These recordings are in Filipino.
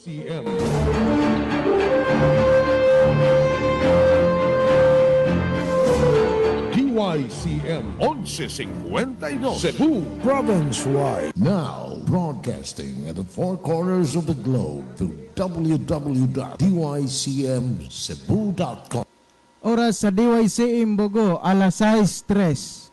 DYCM. DYCM 1152 Cebu Province-wide. Now broadcasting at the four corners of the globe through www.dycmcebu.com. Oras sa DYCM Bogo, alas 6:03.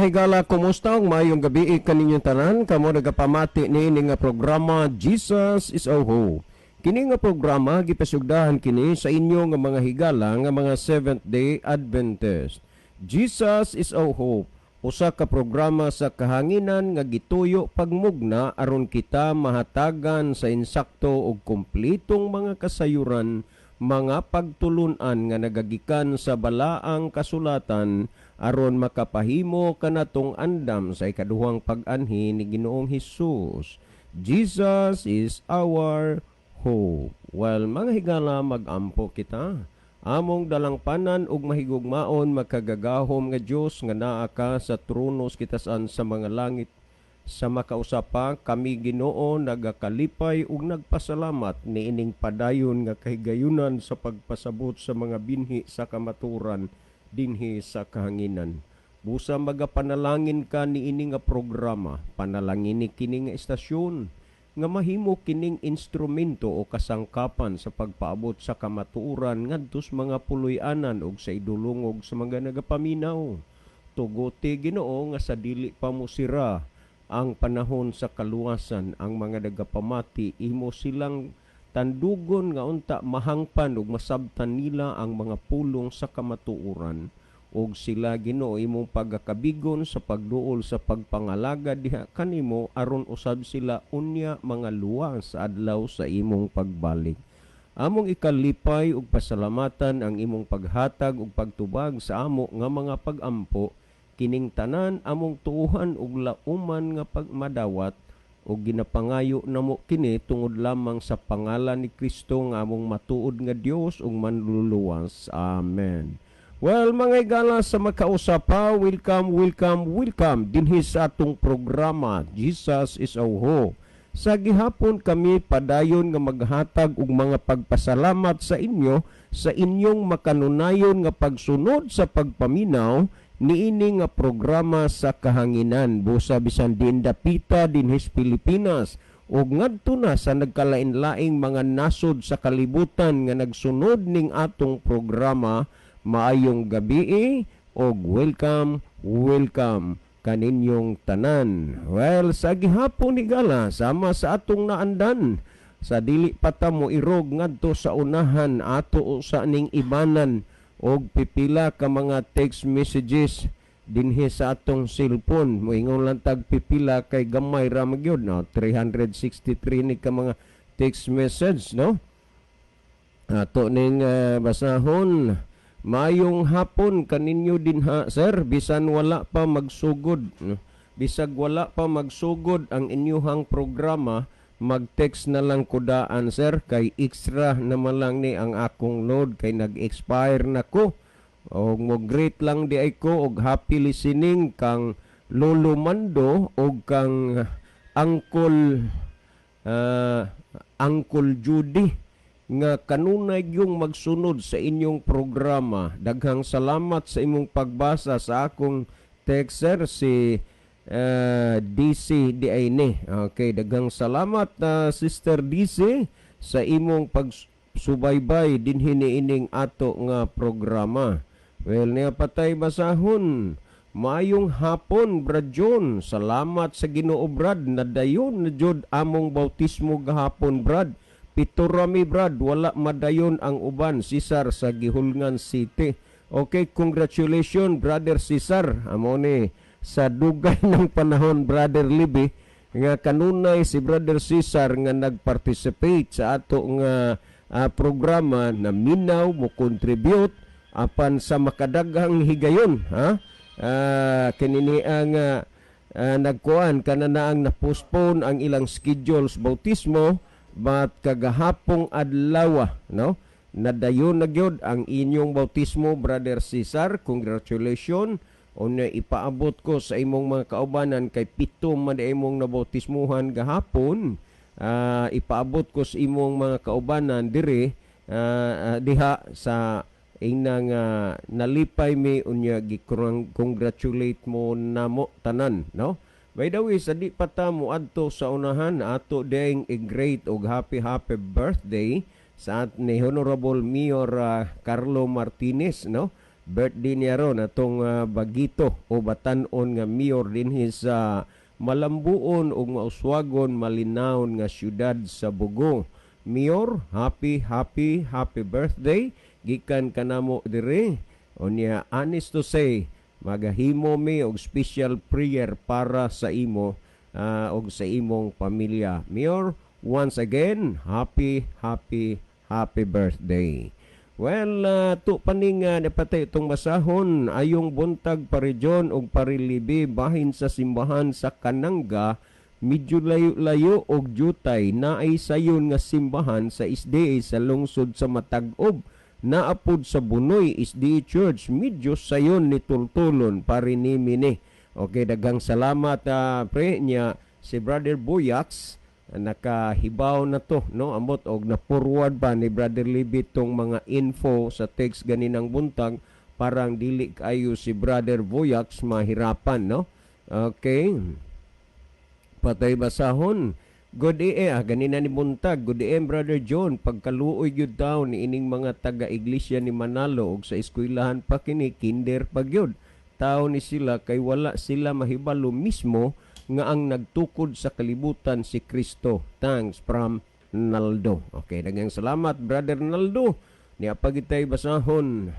higala, kumusta? Mayong gabi kaninyong tanan. Kamo nagapamati ni nga programa Jesus is our hope. Kini nga programa gipasugdahan kini sa inyo nga mga higala nga mga Seventh-day Adventist. Jesus is our hope. Usa ka programa sa kahanginan nga gituyo pagmugna aron kita mahatagan sa insakto ug kumpletong mga kasayuran, mga pagtulunan nga nagagikan sa balaang kasulatan aron makapahimo kanatong andam sa ikaduhang pag-anhi ni Ginoong Hesus. Jesus is our hope. Well, mga higala, magampo kita. Among dalangpanan ug mahigugmaon makagagahom nga Dios nga naa ka sa tronos kitasan sa mga langit. Sa makausapa kami Ginoo nagakalipay ug nagpasalamat niining padayon nga kahigayunan sa pagpasabot sa mga binhi sa kamaturan dinhi sa kahanginan. Busa magapanalangin ka niini nga programa, panalangin ni kini nga estasyon nga mahimo kining instrumento o kasangkapan sa pagpaabot sa kamatuoran ngadto sa mga puloy-anan ug sa idulungog sa mga nagapaminaw. Tugote Ginoo nga sa dili pa mo sira ang panahon sa kaluwasan, ang mga nagapamati imo silang tandugon nga unta mahangpan ug masabtan nila ang mga pulong sa kamatuoran ug sila Ginoo imong pagakabigon sa pagduol sa pagpangalaga diha kanimo aron usab sila unya mga luwas sa adlaw sa imong pagbalik. Among ikalipay ug pasalamatan ang imong paghatag ug pagtubag sa amo nga mga pagampo kining tanan among tuuhan ug lauman nga pagmadawat ug ginapangayo namo kini tungod lamang sa pangalan ni Kristo nga among matuod nga Dios ug manluluwas. Amen. Well, mga higala, sa makausapa, welcome dinhi sa atong programa Jesus is our hope. Sa gihapon kami padayon nga maghatag og mga pagpasalamat sa inyo sa inyong makanunayon nga pagsunod sa pagpaminaw niini nga programa sa kahanginan. Busa bisan din dapita dinhi sa Pilipinas ug ngadto na sa nagkalain-laing mga nasod sa kalibutan nga nagsunod ning atong programa. Maayong gabi og welcome kaninyong tanan. Well, sa gihapon higala sama sa atong naandan sa dili pa ta mo irog ngadto sa unahan ato sa ning ibanan og pipila ka mga text messages dinhi sa atong cellphone. Moingon lang tag pipila kay gamay ra magyud no 363 ni ka mga text message no. Ato ning basahon. Mayong hapon kaninyo din ha, sir, bisan wala pa magsugod. Bisag wala pa magsugod ang inyuhang programa, mag-text na lang kudaan, sir, kay extra naman lang ni ang akong load kay nag-expire na ko. O mo-greet lang di ay ko og happy listening kang Lolo Mando og kang Uncle Judy nga kanunay yung magsunod sa inyong programa. Daghang salamat sa imong pagbasa sa akong texter si DC Diayne. Okay, daghang salamat Sister DC sa imong pagsubaybay dinhi niining ato nga programa. Well, niya patay basahon. Maayong hapon, Brad John. Salamat sa Ginoo, Brad. Nadayon na jud among bautismo gahapon, Brad. Piturami, Brad, wala madayon ang uban. Cesar sa Gihulngan City. Okay, congratulations, Brother Cesar. Amo ni sa dugay ng panahon, Brother Libby, nga kanunay si Brother Cesar nga nag-participate sa ato nga programa na minaw mo contribute apan sa makadaghang higayon. Kinini ang nagkuan kananaang na-postpone ang ilang schedules bautismo. But kagahapong adlaw no nadayon na gyud ang inyong bautismo, Brother Cesar. Congratulations. Una ipaabot ko sa imong mga kaubanan kay pito man imong nabautismuhan gahapon. Ipaabot ko sa imong mga kaubanan dire diha sa inang nalipay mi unya gi-congratulate mo namo tanan no. By the way, sa di pa ta mo adto sa unahan ato ding i-great og happy birthday sa ni Honorable Mayor Carlo Martinez no. birthday niya ron atong bagito o batan-on nga mayor dinhi sa malambuon o mauswagon malinawon nga syudad sa Bugo. Mayor, happy birthday gikan kanamo dire. Unya, honest to say, magahimo mi og special prayer para sa imo og sa imong pamilya. Mayor, once again, happy birthday. Well, to paning napatay itong basahon, ayong buntag parejon og parilibi bahin sa simbahan sa Kananga, medyo layo-layo og jutay na ay sayon nga simbahan sa SDA sa lungsod sa Matag-ob. Naapod sa Bunoy SDA Church, medyo sayon ni tultulon parinimi ni. Okay, daghang salamat pre niya si Brother Boyax. Nakahibaw na to, no, amot og na forward pa ni Brother Libby tong mga info sa text ganinang buntag, parang dili kayo si Brother Voyax mahirapan, no. Okay, patay basahon. Good day ganina ni buntag. Good day Brother John, pagkaluoy gyud daw ni ining mga taga-iglesia ni Manalo og sa eskwelahan pa kini kinder pagyud. Tao ni sila kay wala sila mahibalo mismo nga ang nagtukod sa kalibutan si Kristo. Thanks from Naldo. Okay, daghang salamat Brother Naldo. Niya pagitay basahon.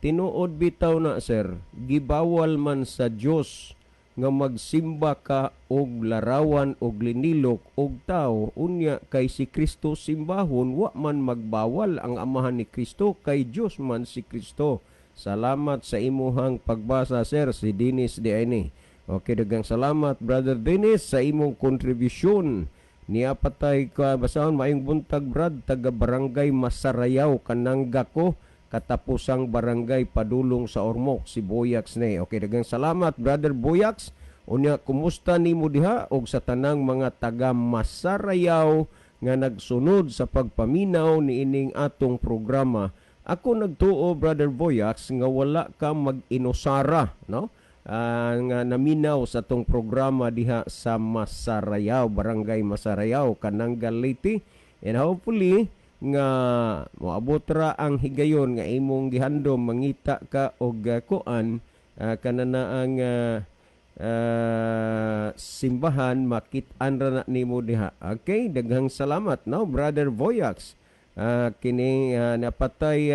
Tinuod bitaw na sir, gibawal man sa Dios nga magsimba ka og larawan og linilok og tao unya kay si Kristo simbahon, wa man magbawal ang amahan ni Kristo kay Dios man si Kristo. Salamat sa imuhang pagbasa, sir. Si Dennis Diane. Okay, dagang salamat, Brother Dennis, sa imong kontribusyon. Niya patay ka, basahon, maayong buntag, Brad, taga Barangay Masarayaw, Kananga ko, katapusang Barangay Padulong sa Ormoc, si Boyax ne. Okay, dagang salamat, Brother Boyax. Unya, kumusta ni mo diha og sa tanang mga taga Masarayaw nga nagsunod sa pagpaminaw ni ining atong programa. Ako nagtuo, Brother Voyax, nga wala ka mag-inusara, no? Nga naminaw sa tong programa diha sa Masarayaw, Barangay Masarayaw, Kananga Leyte. And hopefully, nga moabot ra ang higayon nga imong gihandom, mangita ka og kuan, kanana ang simbahan, makit-an ra na nimo diha. Okay, daghang salamat, no, Brother Voyax. Kini napatay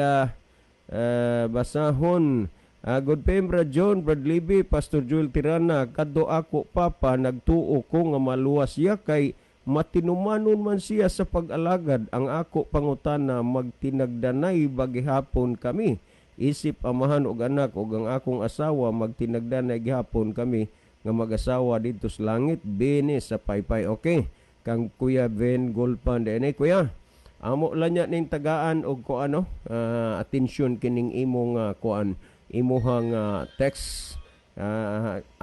basahon. Good Pembra John, Brad Libby, Pastor Joel Tirana, kadto ako papa nagtuo ko nga maluwas siya kay matinumanon man siya sa pag-alagad. Ang ako pangutana magtinagdanay bagihapon kami. Isip amahan og anak og ang akong asawa magtinagdanay gihapon kami nga mag-asawa dito sa langit bene sa paypay. Okay, kang Kuya Ben Golpan dene kuya. Amo lang niya ning tagaan og ko ano, atensyon kining imong kuan, imuhang text.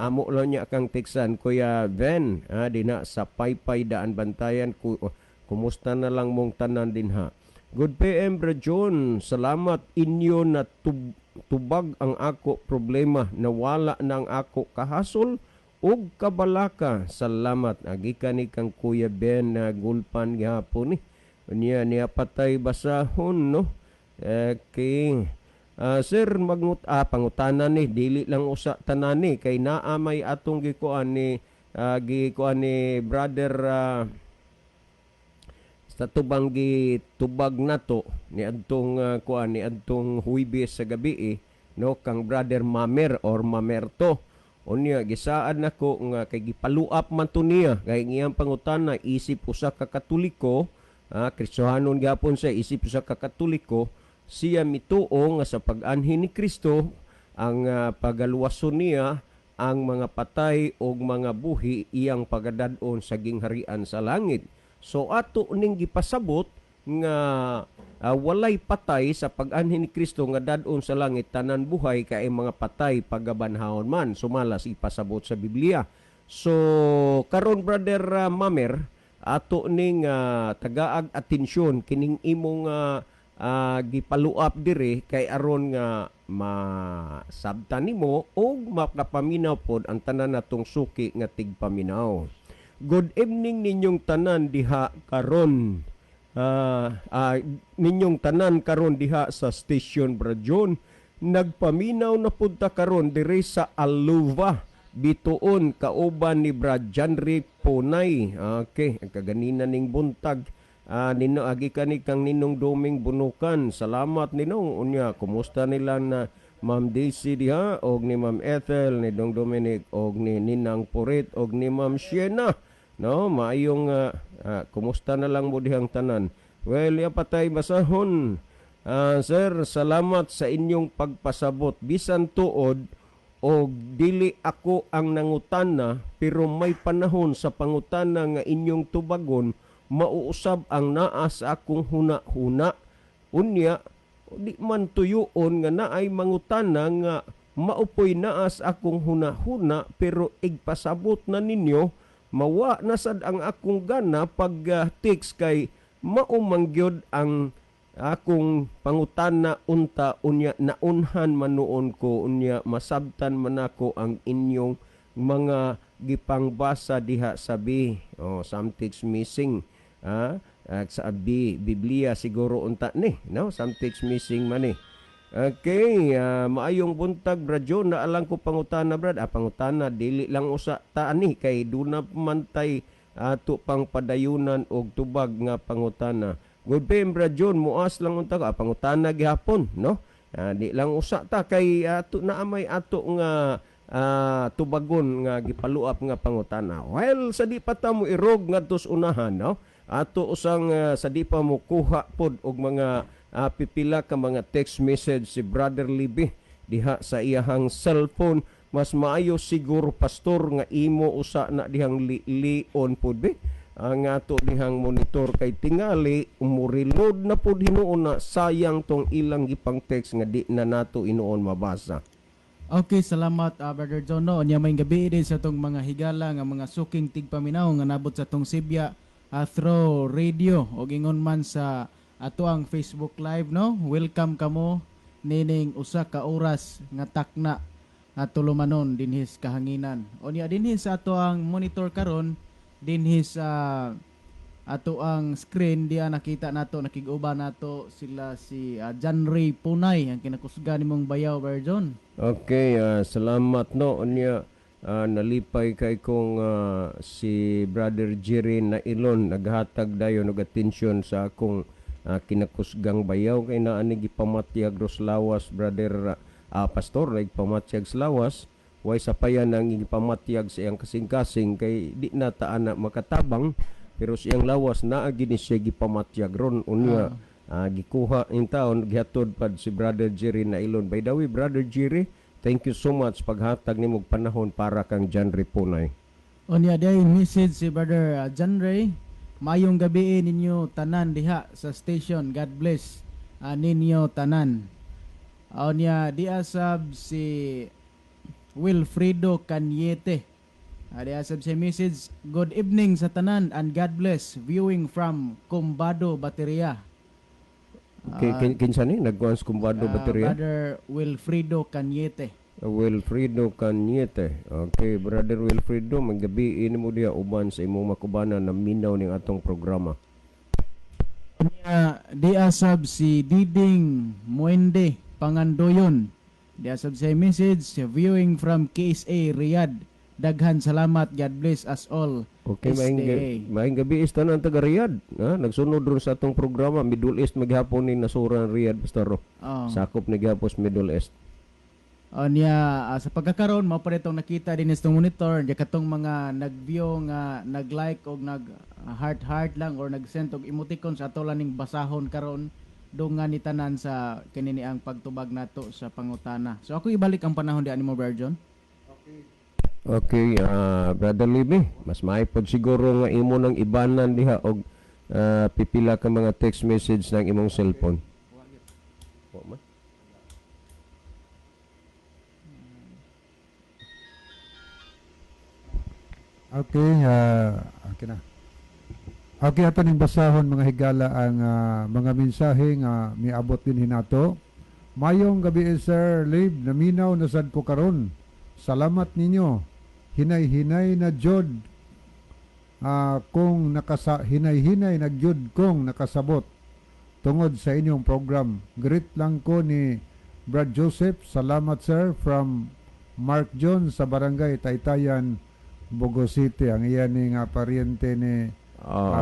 Amo lang niya kang teksan Kuya Ben, dina sa Paypay Daan Bantayan. Kumusta na lang mong tanan din ha. Good PM Bro John, salamat inyo na tubag ang ako problema, nawala ng ako kahasol ug kabalaka. Salamat agikan ni kang Kuya Ben na gulpan gihapon ni. Niya patay basahon, no? Okay. Sir, pangutanan ni dili lang usa tanan ni kay naamay atong gikuan ni brother sa tubang gitubag nato ni adtong kuan ni adtong Huwebes sa gabi no, kang brother Mamer or Mamerto. Unya gisaan nako nga kay gipaluap man to niya kay ngiyang pangutana isip usa ka Katoliko. Kristohanon gapon sa isip sa Katoliko, siya mituo nga sa pag-anhin ni Kristo ang pagaluwason niya ang mga patay o mga buhi iyang pagadadon sa gingharian sa langit. So ato ning gipasabot nga walay patay sa pag-anhin ni Kristo nga dadon sa langit, tanan buhay kay mga patay pagabanhawon man, sumalas ipasabot sa Biblia. So karon brother Mamer, ato ning tagaag atensyon kining imong gipaluap dire kay aron nga masabtan nimo o makapaminaw pod ang tanan natong suki nga tigpaminaw. Good evening ninyong tanan diha karon. ninyong tanan karon diha sa station Brad John. Nagpaminaw na punta karon dire sa Aluva bituon kauban ni Brad Janry Punay. Okay, ang kaganina ning buntag. Nino agi kani kang Ninong Doming Bunukan. Salamat Ninong. Unya, kumusta nila na Ma'am Daisy diha og ni Ma'am Ethel, ni Dong Dominic og ni Ninang Purit og ni Ma'am Siena. No, maayong kumusta na lang mo dihang tanan. Well, patay basahon. Sir, salamat sa inyong pagpasabot. Bisan tuod og dili ako ang nangutana pero may panahon sa pangutana nga inyong tubagon mauusab ang naa sa akong huna-huna. Unya, di man tuyoon nga naay mangutana nga maupoy naas akong huna-huna pero igpasabot na ninyo mawa na sad ang akong gana pag text kay maumangyod ang akong pangutana unta unya naunhan man noon ko unya masabtan man ako ang inyong mga gipangbasa diha sabi some text missing sa Biblia siguro unta ni, no? Some text missing man ni. Okay, maayong buntag Brad John, naalang ko pangutana Brad. Pangutana dili lang usa ta ani kay duna mantay ato pang padayunan og tubag nga pangutana. Good PM Brad John, muas lang unta pangutana gihapon, no? Di lang usa ta kay ato naamay ato nga tubagon nga gipaluap nga pangutana. Well, sa di pa ta mo irog ngadtos unahan, no? Ato usang sa di pa mo kuha pod og mga pipila ka mga text message si Brother Libby diha sa iyahang cellphone. Mas maayo siguro pastor nga imo usa na dihang lion pod be ang ato dihang monitor kay tingali umurilod na pod hinuon na sayang tong ilang gipang text nga di na nato inuon mabasa. Okay, salamat Brother John. No, nya may gabi din sa tong mga higala nga mga suking tigpaminaw nga nabot sa tong Sibya through radio o gingon man sa ato ang Facebook Live, no? Welcome kamo nining usa ka oras nga takna tulumanon dinhis kahanginan. O niya dinhis sa ato ang monitor karon dinhis ato ang screen diya nakita nato nakig-uban nato sila si John Ray Punay ang kinakusga nimong bayaw Berjon. Okay, salamat no niya. Nalipay kay kong si Brother Jerry na ilon naghatag dayon og atensyon sa akong kinakusgang bayaw kay naani gipamatyag Roslawas Brother pastor nagpamatyag sa lawas way sapayan ang gipamatyag sa iyang kasing-kasing kay di na ta ana makatabang pero siyang lawas naa gini siya gipamatyag ron unya gikuha in taon gihatod pad si Brother Jerry na ilon. By the way Brother Jerry, thank you so much paghatag nimong panahon para kang John Ray Punay. Onya day message si Brother John Ray. Mayong gabi ninyo tanan diha sa station. God bless ninyo tanan. Onya diasab si Wilfredo Canyete. Diasab si message, good evening sa tanan and God bless viewing from Combado Bateria. Kinsa ni nagkuans Combado Bateria? Brother Wilfredo Canyete. Wilfredo Canyete. Okay, Brother Wilfredo, maggabi mo diya uban sa imong makubana na minaw ning atong programa. Diasab si Diding Muende Pangandoyon. Diasab sa message, viewing from KSA Riyadh. Daghan salamat, God bless us all. Okay, maing gabi is tanan taga Riyadh. Nagsunod ron sa atong programa Middle East maghapon ni nasuran Riyadh Pastor. Sakop ni gihapos Middle East. Sa pagkakaroon mao pa itong nakita din sa monitor diya katong mga nag-view nga nag-like og nag heart lang or nag-send og emoticon sa ato laning basahon karon dungan ni tanan sa kinini ang pagtubag nato sa pangutana. So ako ibalik ang panahon di animo Berjon. Okay, Brother Libby, mas maipod siguro nga imo nang ibanan diha og pipila ka mga text message ng imong cellphone. Okay, okay na. Okay, ato ning basahon mga higala ang mga mensahe nga miabot din hinato. Mayong gabi Sir Lib, naminaw na sad ko karon. Salamat ninyo. Hinay-hinay na jod kung hinay-hinay nagyud kong nakasabot tungod sa inyong program. Greet lang ko ni Brad Joseph. Salamat sir from Mark John sa Barangay Taytayan, Bogo City. Ang iyan ni nga pariente ni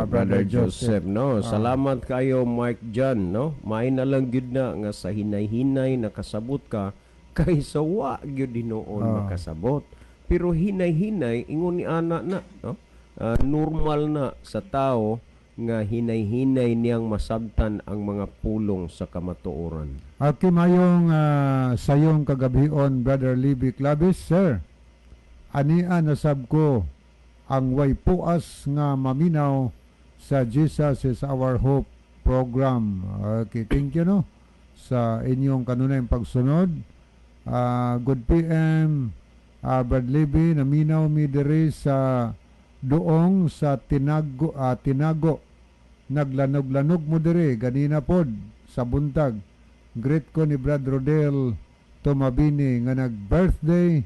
Brother Joseph, no? Salamat kayo, Mark John, no? May na lang gyud na nga sa hinay-hinay nakasabot ka kaysa wa gyud hinoon makasabot. Pero hinay-hinay ingon ni ana na, no? Normal na sa tao nga hinay-hinay niyang masabtan ang mga pulong sa kamatuoran. Aki mayong sayong kagabion, Brother Libby Clavis, sir. Ania nasab ko ang way puas nga maminaw sa Jesus is Our Hope program. Okay, thank you no sa inyong kanunay pagsunod. Good PM, Brad Libby, naminaw mi diri sa doong sa Tinago, naglanog-lanog mo diri ganina pod sa buntag. Greet ko ni Brad Rodel Tomabini nga nag-birthday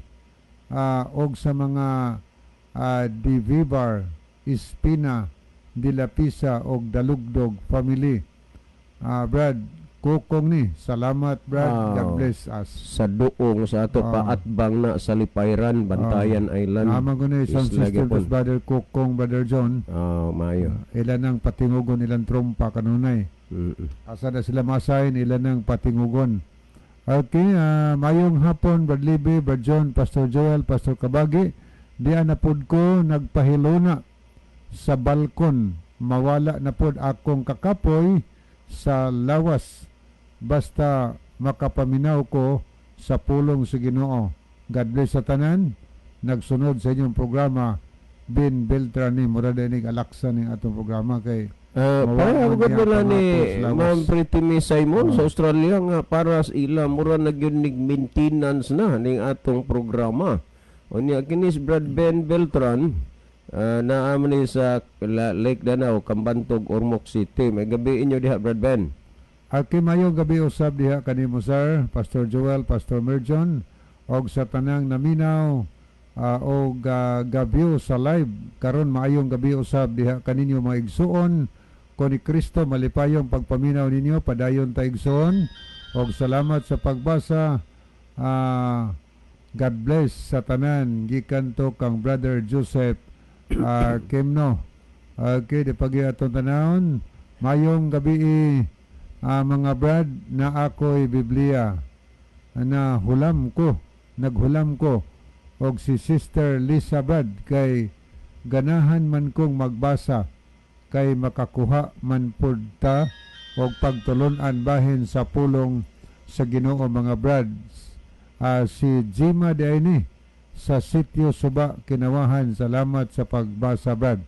og sa mga Divivar, Espina, Dilapisa og Dalugdog family. Brad, kukong ni. Salamat Brad. God bless us. Sa doong sa ato paatbang na sa Lipayran, Bantayan Island. Naman ko na isang sister was Brother Kukong, Brother John. Mayo. Ilan ang patingugon, ilan trompa kanunay. Asa na sila masahin, ilan ang patingugon. Okay, mayong hapon, Brad Libby, Brad John, Pastor Joel, Pastor Kabagi. Diyan na pod ko nagpahilona sa balkon. Mawala na pod akong kakapoy sa lawas. Basta makapaminaw ko sa pulong sa Ginoo. God bless sa tanan. Nagsunod sa inyong programa. Bin Beltrani, mura dinig alaksa ng atong programa kay para agad nila ni Ma'am Pretty Miss Simon sa Australia nga para sa ila mura nagyunig maintenance na ning atong programa. Unya kinis Brad Ben Beltran naa man ni sa Lake Danau, Kambantog, Ormoc City. May gabi inyo diha Brad Ben. Aki mayo gabi usab diha kanimo sir, Pastor Joel, Pastor Merjon og sa tanang naminaw og gabi sa live karon maayong gabi usab diha kaninyo mga igsuon ko ni Kristo malipayong pagpaminaw ninyo padayon ta igsuon og salamat sa pagbasa. God bless sa tanan gikan to kang Brother Joseph Kimno. Okay, di pagi atong tanawon mayong gabi mga brad na ako'y Biblia na naghulam ko og si Sister Lisa Brad kay ganahan man kong magbasa kay makakuha man pud ta og pagtulon-an bahin sa pulong sa Ginoo mga brad. Si Jima Diani sa Sitio Suba, Kinawahan. Salamat sa pagbasa brad.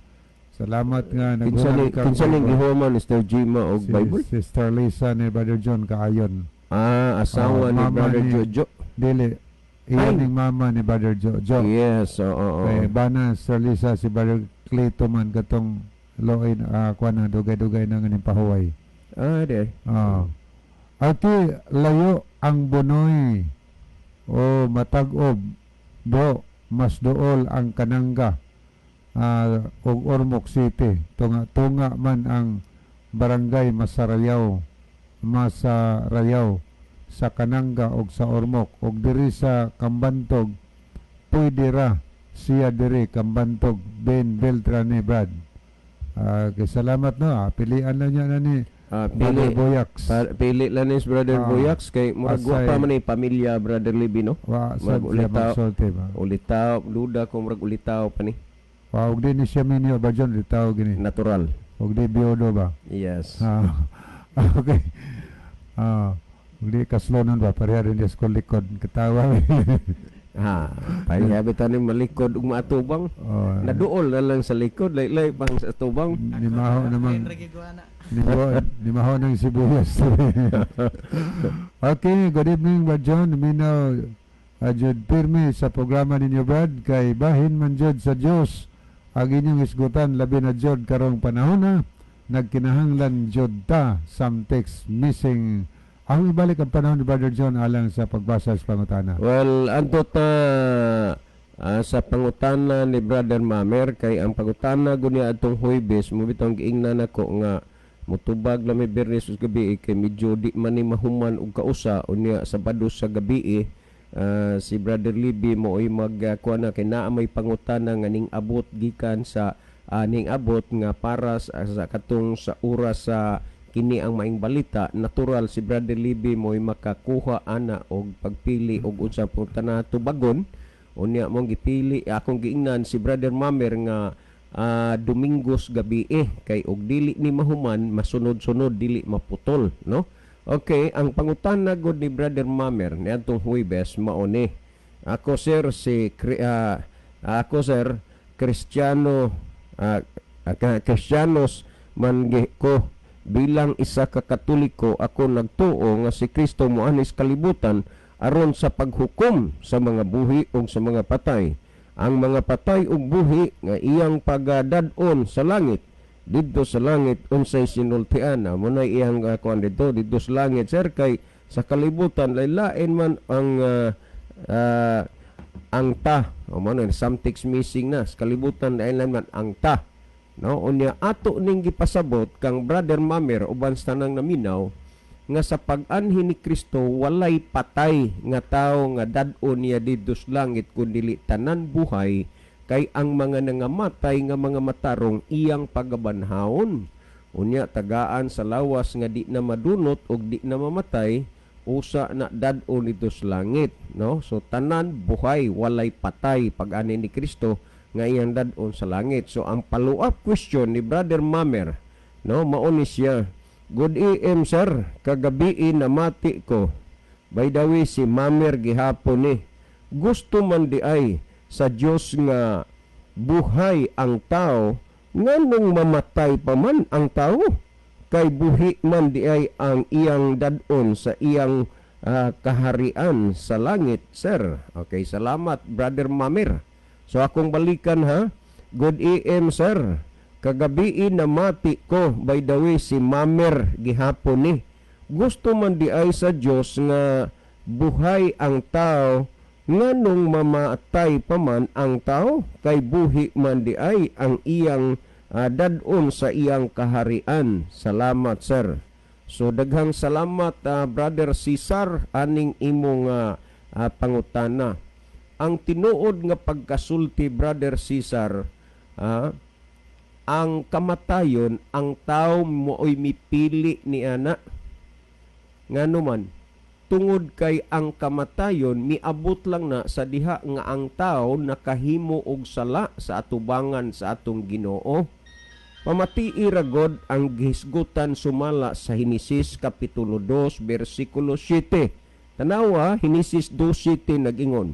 Salamat nga naghulam ka. Kinsa ning gihuman Mr. Jima og Bible? Sister Lisa ni Brother John Kaayon. Asawa ni Brother Jojo. Dili. Iyan ning mama ni Brother Jojo. Yes, Kay bana Sister Lisa si Brother Cleto man katong loin kuan dugay-dugay na nganing pahuway. Di. Ati layo ang bunoy o matag-ob do mas dool ang Kananga og Ormoc City. Tunga man ang barangay Masarayaw sa Kananga og sa Ormoc og diri sa Kambantog pwede ra siya diri Kambantog Ben Beltrani Brad. Salamat no. Pilian lang niya na ni Brother Boyax. Pili lang ni Brother Boyax kay murag pa man ni pamilya Brother Libby no. Ulitaw duda ko murag ulitaw pa ni. Og din ni siya minyo ba John ulitaw gini. Natural. Og di biodo ba? Yes. Okay. Uli kaslonan ba pareha rin sa likod katawa. Payabi tanim malikod ug matubang. Naduol na lang sa likod laylay pang sa tubang. Nimaho naman. Nimaho ng sibuyas. Okay, good evening Brad John. Minaw jud pirmi sa programa ninyo Brad kay bahin man jud sa Dios ang inyong isgutan labi na jud karong panahon na nagkinahanglan jud ta some text missing. Ang ibalik ang panahon ni Brother John alang sa pagbasa sa pangutana. Well, antot sa pangutana ni Brother Mamer kay ang pangutana guni atong Huwebes mo bitong giingnan nako nga mutubag lami Biyernes ug gabi kay medyo di man ni mahuman og kausa unya Sabado sa gabi si Brother Libby mo ay magkuha na kay naa may pangutana nga ning abot gikan sa ning abot nga para sa katong sa oras sa kini ang maing balita. Natural si Brother Libby mo ay makakuha ana og pagpili og unsa pangutana tubagon. Unya mong gipili akong giingnan si Brother Mamer nga Domingos gabi kay og dili ni mahuman masunod-sunod dili maputol, no? Okay, ang pangutana gud ni Brother Mamer niadtong Huwebes mao ni ako sir Kristiyano Kristiyanos man ko bilang isa ka Katoliko ako nagtuo nga si Kristo moanis kalibutan aron sa paghukom sa mga buhi o sa mga patay. Ang mga patay ug buhi nga iyang pagadad-on sa langit didto sa langit unsay sinultian mo na iyang kuan didto sa langit sir kay sa kalibutan lain man ang ta o mo na some text missing na sa kalibutan lain man ang ta, no? Unya ato ning gipasabot kang Brother Mamer uban sa tanang naminaw nga sa pag-anhi ni Kristo walay patay nga tao nga dad-on niya didto sa langit kundi tanan buhay kay ang mga nangamatay nga mga matarong iyang pagabanhaon. Unya tagaan sa lawas nga di na madunot og di na mamatay usa na dad-on didto sa langit, no? So tanan buhay walay patay pag-anhi ni Kristo nga iyang dad-on sa langit. So ang follow-up question ni Brother Mamer, no, mao ni siya. Good AM sir, kagabi namati ko. By the way, si Mamer gihapon ni. Gusto man di ay sa Dios nga buhay ang tao, nganong mamatay pa man ang tao? Kay buhi man di ay ang iyang dad-on sa iyang kaharian sa langit, sir. Okay, salamat Brother Mamer. So akong balikan ha. Good AM sir. Kagabi namati ko, by the way, si Mamer gihapon ni. Gusto man di ay sa Dios nga buhay ang tao, nganong mamatay pa man ang tao, kay buhi man di ay ang iyang dad-on sa iyang kaharian. Salamat sir. So daghang salamat Brother Cesar aning imong pangutana. Ang tinuod nga pagkasulti Brother Cesar, ang kamatayon, ang tao mooy mipili ni ana. Ngano man, tungod kay ang kamatayon miabot lang na sa diha nga ang tao nakahimo og sala sa atubangan sa atong Ginoo. Pamatii ra god ang gihisgutan sumala sa Henesis kapitulo 2 bersikulo 7. Tanawa, Henesis 2:7 nag-ingon,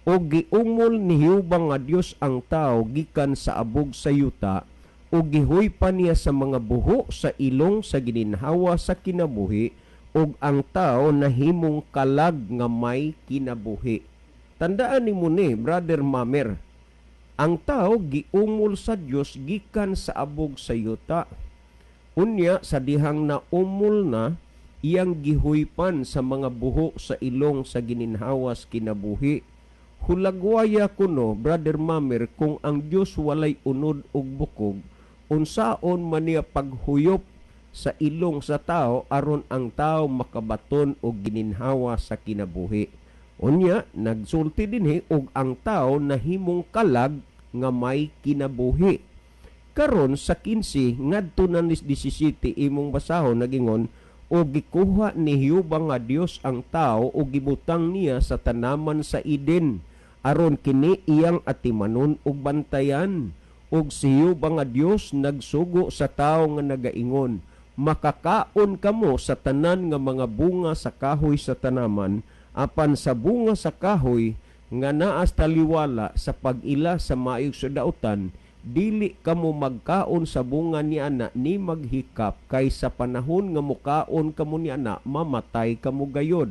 o giumol ni Jehova nga Dios ang tao gikan sa abog sa yuta o gihoy pa niya sa mga buho sa ilong sa gininhawa sa kinabuhi ug ang tao nahimong kalag nga may kinabuhi. Tandaan nimo ni Brother Mamer, ang tao giumol sa Dios gikan sa abog sa yuta. Unya sa dihang na umol na iyang gihoypan sa mga buho sa ilong sa gininhawas kinabuhi. Hulagwaya kuno, Brother Mamer, kung ang Dios walay unod ug bukog, unsaon man niya paghuyop sa ilong sa tao aron ang tao makabaton og gininhawa sa kinabuhi. Unya nagsulti dinhi og ang tao nahimong kalag nga may kinabuhi. Karon sa 15 ngadto na 17 imong basahon nagingon, o gikuha ni Jehova nga Dios ang tao o gibutang niya sa tanaman sa Eden aron kini iyang atimanon ug bantayan. Og si Jehova nga Dios nagsugo sa tao nga nagaingon, makakaon kamo sa tanan nga mga bunga sa kahoy sa tanaman, apan sa bunga sa kahoy nga naas taliwala sa pag-ila sa maayong sudautan, dili kamo magkaon sa bunga ni ana ni maghikap, kay sa panahon nga mukaon kamo ni ana mamatay kamo gayod.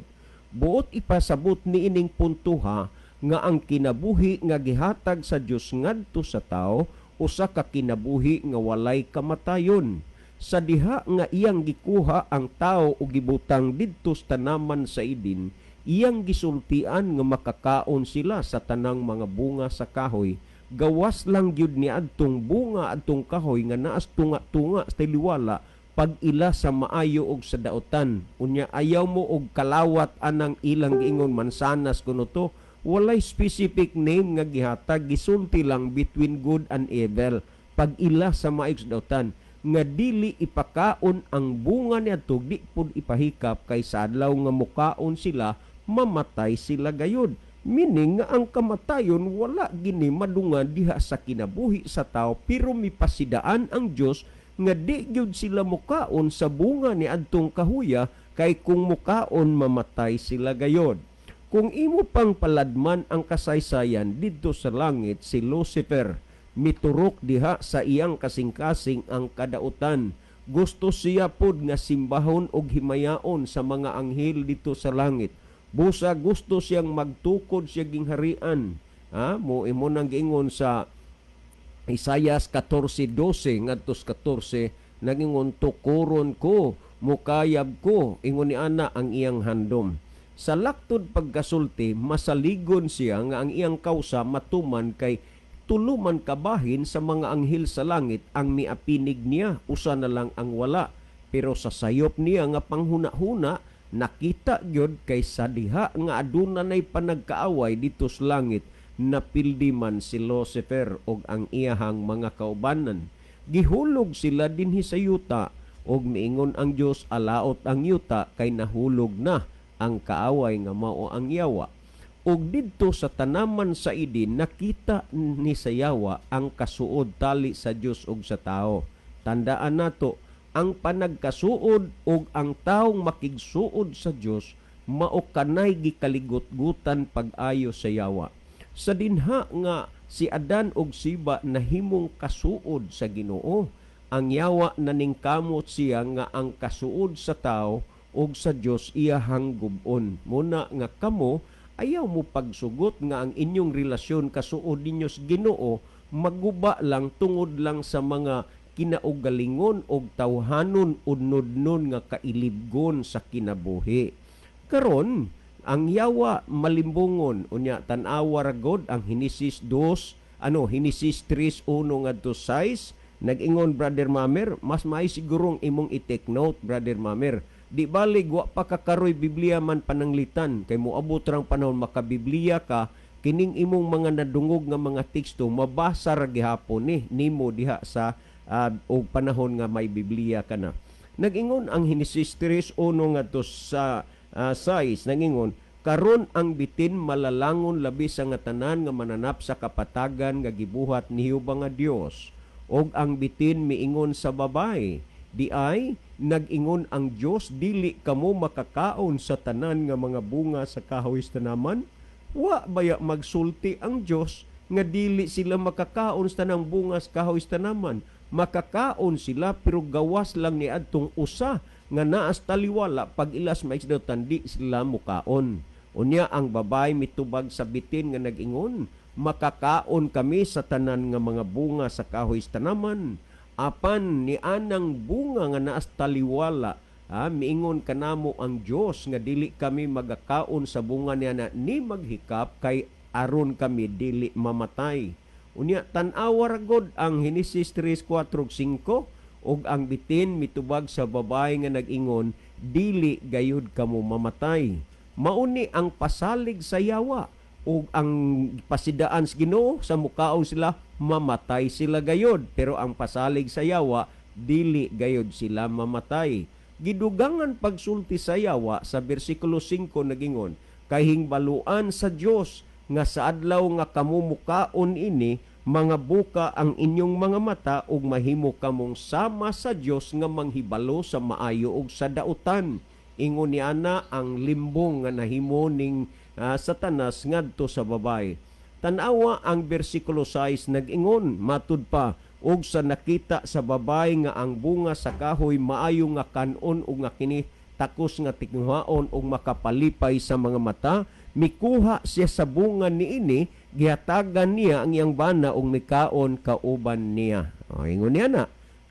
Buot ipasabot ni ining puntuha nga ang kinabuhi nga gihatag sa Dios ngadto sa tao usa ka kinabuhi nga walay kamatayon. Sa diha nga iyang gikuha ang tao ug gibutang didto sa tanaman sa Eden, iyang gisultian nga makakaon sila sa tanang mga bunga sa kahoy. Gawas lang gyud ni adtong bunga adtong kahoy nga naas tunga-tunga sa tiliwala pag ila sa maayo og sa daotan. Unya ayaw mo og kalawat anang ilang giingon mansanas kuno to. Walay specific name nga gihatag, gisulti lang between good and evil. Pag ila sa maayo sa daotan nga dili ipakaon ang bunga niadto, di pud ipahikap kay sa adlaw nga mukaon sila, mamatay sila gayud. Meaning nga ang kamatayon wala gini madungan diha sa kinabuhi sa tao, pero mipasidaan ang Dios nga di gyud sila mukaon sa bunga ni adtong kahuya, kay kung mukaon mamatay sila gayod. Kung imo pang paladman ang kasaysayan didto sa langit, si Lucifer miturok diha sa iyang kasing-kasing ang kadautan. Gusto siya pod nga simbahon og himayaon sa mga anghel dito sa langit. Busa gusto siyang magtukod siya gingharian. Mo imo nang giingon sa Isayas 14:12 ngadto 14, nagingon tukuron ko, mukayab ko, ingon ni ana ang iyang handom. Sa laktod pagkasulti, masaligon siya nga ang iyang kausa matuman kay tuluman kabahin sa mga anghel sa langit ang miapinig niya, usa na lang ang wala. Pero sa sayop niya nga panghuna-huna, nakita gyud kay sa diha nga aduna nay panagkaaway dito sa langit, napildi man si Lucifer og ang iyahang mga kaubanan. Gihulog sila dinhi sa yuta og miingon ang Dios alaot ang yuta kay nahulog na ang kaaway nga mao ang yawa. Og didto sa tanaman sa Eden nakita ni sa yawa ang kasuod tali sa Dios ug sa tao. Tandaan nato ang panagkasuod ug ang taong makigsuod sa Dios mao kanay gikaligot-gutan pag-ayo sa yawa. Sa dinha nga si Adan ug Siba nahimong kasuod sa Ginoo, ang yawa naningkamot siya nga ang kasuod sa tao ug sa Dios iyahang gub-on. Muna nga kamo ayaw mo pagsugot nga ang inyong relasyon kasuod ninyo sa Ginoo maguba lang tungod lang sa mga kinaugalingon og tawhanon udnodnon nga kailibgon sa kinabuhi. Karon ang yawa malimbungon unya tan-awa ra gud ang Henesis 3:1 ngadto 6 nag-ingon Brother Mamer, mas may sigurong imong i-take note Brother Mamer. Di balig wa pa kakaroy Biblia man pananglitan kay moabot rang panahon makabiblia ka, kining imong mga nadungog nga mga teksto mabasa ra gihapon nimo diha sa og panahon nga may Biblia ka na. Nag-ingon ang Henesis 3:1 ngadto sa 6 nangingon, karon ang bitin malalangon labi sa nga tanan nga mananap sa kapatagan nga gibuhat ni Jehova nga Dios. Og ang bitin miingon sa babay, di ay nag-ingon ang Dios dili kamo makakaon sa tanan nga mga bunga sa kahoy sa tanaman. Wa baya magsulti ang Dios nga dili sila makakaon sa tanang bunga sa kahoy sa tanaman. Makakaon sila pero gawas lang ni adtong usa nga naas taliwala pag ilas maisdawtan di sila mukaon. Unya ang babay mitubag sa bitin nga nag-ingon, makakaon kami sa tanan nga mga bunga sa kahoy sa tanaman. Apan ni anang bunga nga naas taliwala, miingon kanamo ang Dios nga dili kami magakaon sa bunga niya na ni maghikap kay aron kami dili mamatay. Unya tan-awa ra gud ang Henesis 3:4-5 ug ang bitin mitubag sa babay nga nag-ingon, dili gayud kamo mamatay. Mauni ang pasalig sa yawa ug ang pasidaan sa Ginoo sa mukaon sila mamatay sila gayod, pero ang pasalig sa yawa dili gayod sila mamatay. Gidugangan pagsulti sa yawa sa bersikulo 5 nagingon, kay hingbaluan sa Dios nga sa adlaw nga kamo mukaon ini mga buka ang inyong mga mata ug mahimo kamong sama sa Dios nga manghibalo sa maayo ug sa dautan. Ingon ni ana ang limbong nga nahimo ning Satanas ngadto sa babay. Tan-awa ang bersikulo 6 nag-ingon, matud pa, ug sa nakita sa babay nga ang bunga sa kahoy maayo nga kanon ug nga kini takos nga tinghaon ug makapalipay sa mga mata, mikuha siya sa bunga niini, gihatagan niya ang iyang bana ug mikaon kauban niya. Ingon niya na.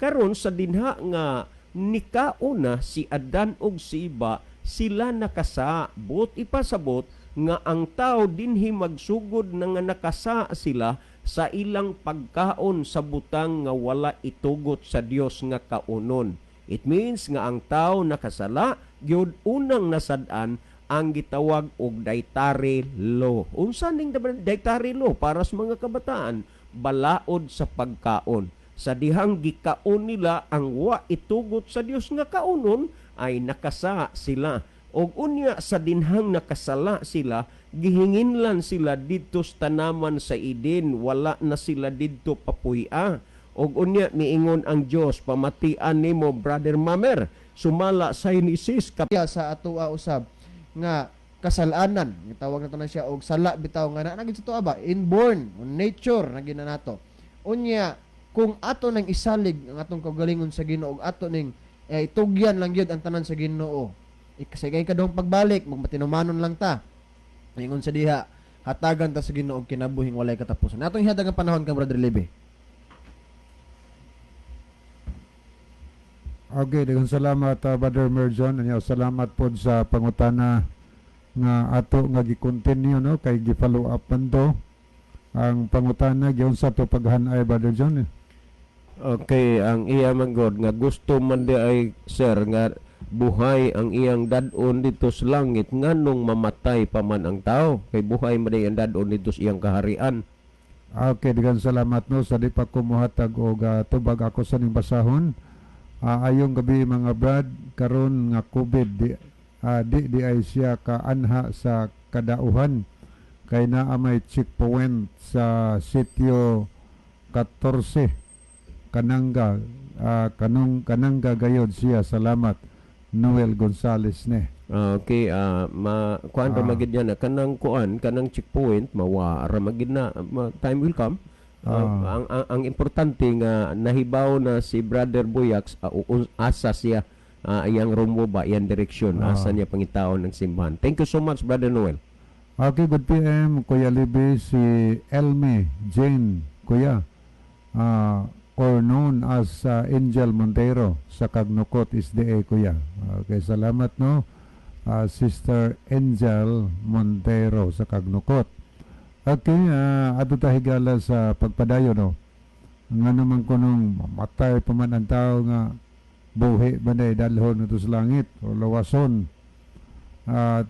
Karon sa dinha nga nikaon na si Adan ug si Iba sila nakasa. But ipasabot nga ang tao dinhi magsugod na nga nakasa sila sa ilang pagkaon sa butang nga wala itugot sa Dios nga kaunon. It means nga ang tao nakasala gyud unang nasad-an ang gitawag og dietary law. Unsa ning dietary law para sa mga kabataan? Balaod sa pagkaon. Sa dihang gikaon nila ang wa itugot sa Dios nga kaunon ay nakasa sila. Og unya sa dinhang nakasala sila, gihinginlan sila didto sa tanaman sa Eden, wala na sila didto papuy-a. Og unya miingon ang Dios, pamatian nimo Brother Mamer, sumala sa Genesis sa atoa usab nga kasalanan, gitawag nato na siya og sala bitaw nga na nagit sa tuwa ba, inborn, nature na ginanato. Unya kung ato nang isalig ang atong kagalingon sa Ginoo, og ato ning itugyan lang gyud ang tanan sa Ginoo, ikasagay kadong pagbalik, magmatinumanon lang ta. Ingon sa diha, hatagan ta sa Ginoo kinabuhing walay katapusan. Atong ihadang ang panahon kang Brother Lebe. Okay, daghang salamat Brother Merjon. Salamat po sa pangutana nga ato nga gi-continue no kay gi-follow up man to ang pangutana gyud sa to paghanay Brother John. Okay, ang iya manggod nga gusto man di ay sir nga buhay ang iyang dadon dito sa langit nganong mamatay pa man ang tao kay buhay man ang dadon dito sa iyang kaharian. Okay, daghang salamat no sa di pa ko mohatag og tubag ako sa ning basahon. Ayong gabi mga brad, karon nga COVID di ay siya kaanha sa kadauhan kay naa may checkpoint sa sitio 14 Kananga Kananga gayod siya. Salamat Noel Gonzales ne. Okay, kuan pa magid yan kanang kuan kanang checkpoint mawa ra magid na time will come. Ang importante nga nahibaw na si Brother Boyax asa siya iyang rumbo ba iyang direksyon asa niya pangitaon ng simbahan. Thank you so much Brother Noel. Okay, good PM Kuya Libby, si Elme Jane Kuya or known as Angel Montero sa Kagnukot SDA Kuya. Okay, salamat no Sister Angel Montero sa Kagnukot. Okay, ato ta higala sa pagpadayo no. Nga naman ko nung mamatay pa man ang tao nga buhi banay dalhon ito sa langit o lawason.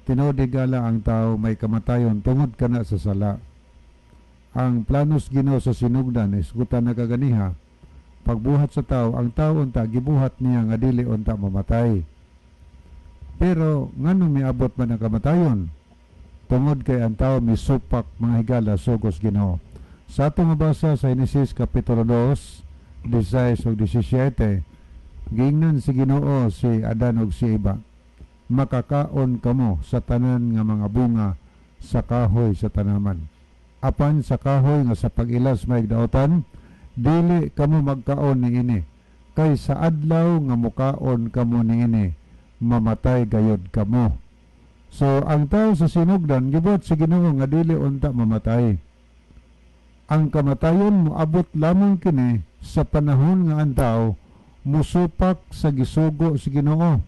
Tinuod higala ang tao may kamatayon tungod ka na sa sala. Ang planos Ginoo sa sinugdan isgutan na kaganiha. Pagbuhat sa tao, ang tao unta gibuhat niya nga dili unta mamatay. Pero nganong miabot man ang kamatayon? Tungod kay ang tao misupak mga higala sugos Ginoo. Sa atong mabasa sa Genesis Kapitulo 2, 16 ug 17, giingnan si Ginoo si Adan ug si Eva, makakaon kamo sa tanan nga mga bunga sa kahoy sa tanaman. Apan sa kahoy nga sa pag-ilas may daotan, dili kamo magkaon niini. Kay sa adlaw nga mukaon kamo niini, mamatay gayod kamo. So, ang tao sa sinugdan, gibot si Ginoo nga dili unta mamatay. Ang kamatayon moabot lamang kini sa panahon nga ang tao musupak sa gisugo si Ginoo.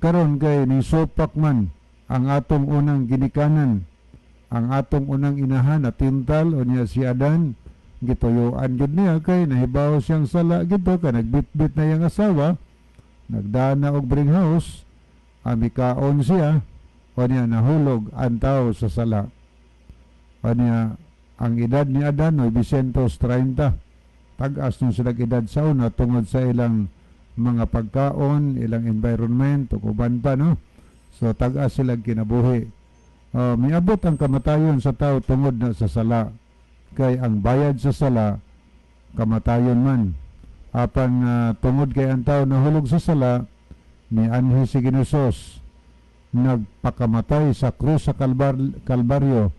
Karon kay nisupak man ang atong unang ginikanan, ang atong unang inahan na tintal o niya si Adan, gituyuan jud niya kay nahibaw siyang sala gito ka nagbitbit na iyang asawa, nagdana og bring house. Amikaon siya o niya nahulog ang tao sa sala. O niya ang edad ni Adan ay 230. Tag-as nung sila edad sa una tungod sa ilang mga pagkaon, ilang environment, uban pa no. So tag-as sila kinabuhi. Miabot ang kamatayon sa tao tungod na sa sala. Kay ang bayad sa sala kamatayon man. Apan tungod kay ang tao nahulog sa sala, ni anhi si Ginusos nagpakamatay sa krus sa Kalbaryo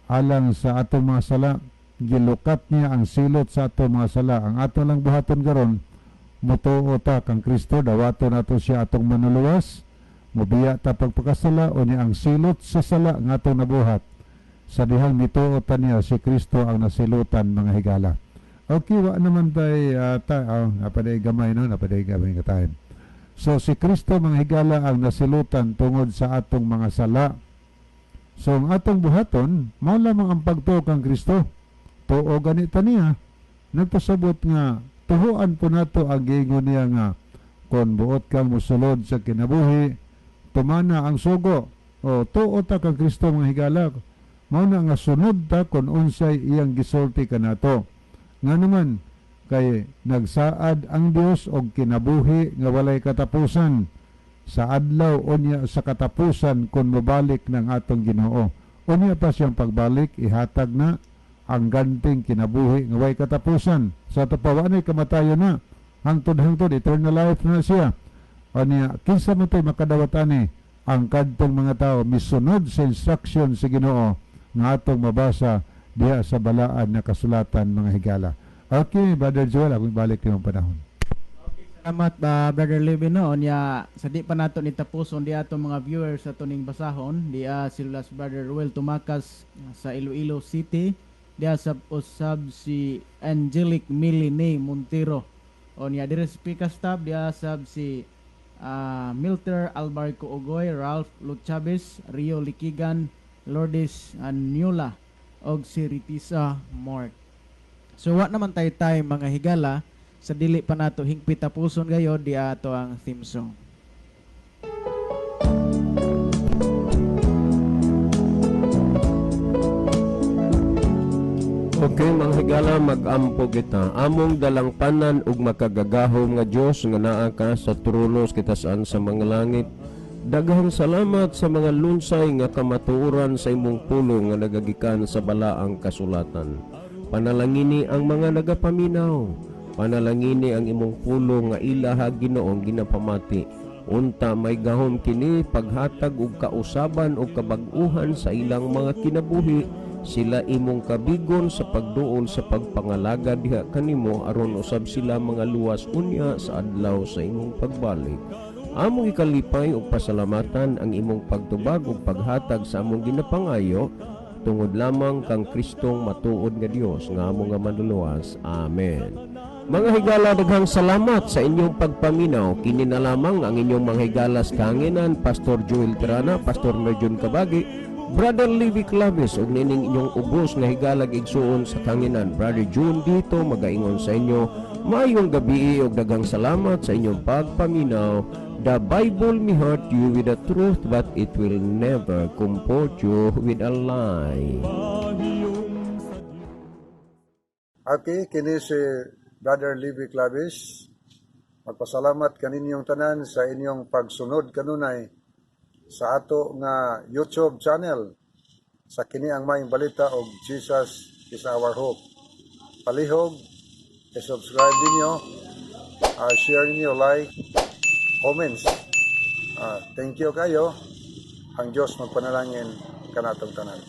alang sa atong mga sala. Gilukat niya ang silot sa atong mga sala. Ang ato lang buhaton karon mutuo ta kang Kristo, dawaton nato siya atong manuluwas, mubiya ta pagpakasala o niya ang silot sa sala nga atong nabuhat. Sa dihang mituo ta niya si Kristo ang nasilutan mga higala. Okay, wa naman tay napaday gamay no, napaday gamay ka time. So si Kristo mga higala ang nasilutan tungod sa atong mga sala. So ang atong buhaton, mao lamang ang pagtuo kang Kristo. Tuo ganita niya, nagpasabot nga tuhuan po nato ang giingon niya nga kon buot kang musulod sa kinabuhi, tumana ang sugo. O tuo ta kang Kristo mga higala. Mao na nga sunod ta kon unsay iyang gisulti kanato. Nga naman kay nagsaad ang Dios og kinabuhi nga walay katapusan sa adlaw unya sa katapusan kon mabalik ng atong Ginoo. Unya pa siyang pagbalik ihatag na ang ganting kinabuhi nga way katapusan. Sa tapawanay kamatayon na hangtod eternal life na siya. Unya kinsa man tay makadawat ani ang kadtong mga tao misunod sa instruction sa Ginoo nga atong mabasa diha sa balaan na kasulatan mga higala. Okay, Brother Joel, akong balik yung panahon. Salamat, Brother Levin, no? Nya, sa di pa nato ni tapuson di ato mga viewers sa tuning basahon, di sila si Brother Ruel Tumakas sa Iloilo City, di sa usab si Angelic Miline Montero. O niya, dire sa Pika Staff, di sab si Milter Albarco Ogoy, Ralph Luchabes, Rio Likigan, Lourdes Nula, og si Ritisa Mort. So wa naman tayo mga higala, sa dili pa nato hingpit tapuson gayo di ato ang theme song. Okay, mga higala, mag-ampo kita. Among dalang panan ug makagagahom nga Dios nga naa ka sa tronos kitasaan sa mga langit. Daghang salamat sa mga lunsay nga kamatuoran sa imong pulong nga nagagikan sa balaang kasulatan. Panalangini ang mga nagapaminaw. Panalangini ang imong pulong nga ilaha Ginoong ginapamati. Unta may gahom kini paghatag og kausaban o kabag-uhan sa ilang mga kinabuhi. Sila imong kabigon sa pagduol sa pagpangalaga diha kanimo aron usab sila mga luwas unya sa adlaw sa imong pagbalik. Among ikalipay og pasalamatan ang imong pagtubag ug paghatag sa among ginapangayo tungod lamang kang Kristong matuod nga Dios nga among nga manluluwas. Amen. Mga higala, daghang salamat sa inyong pagpaminaw. Kini na lamang ang inyong mga higalas kahanginan, Pastor Joel Tirana, Pastor Merjon Kabagi, Brother Levi Claves, ug nining inyong ubos nga higalag igsuon sa kanginan, Brother June dito, magaingon sa inyo, maayong gabi ug daghang salamat sa inyong pagpaminaw. The Bible may hurt you with the truth, but it will never comfort you with a lie. Okay, kini si Brother Levi Claves. Magpasalamat kaninyong tanan sa inyong pagsunod kanunay sa ato nga YouTube channel sa kini ang maayong balita og Jesus is our hope. Palihog, i-subscribe ninyo, share ninyo, like, comments. Thank you kayo. Ang Diyos magpanalangin kanatong tanan.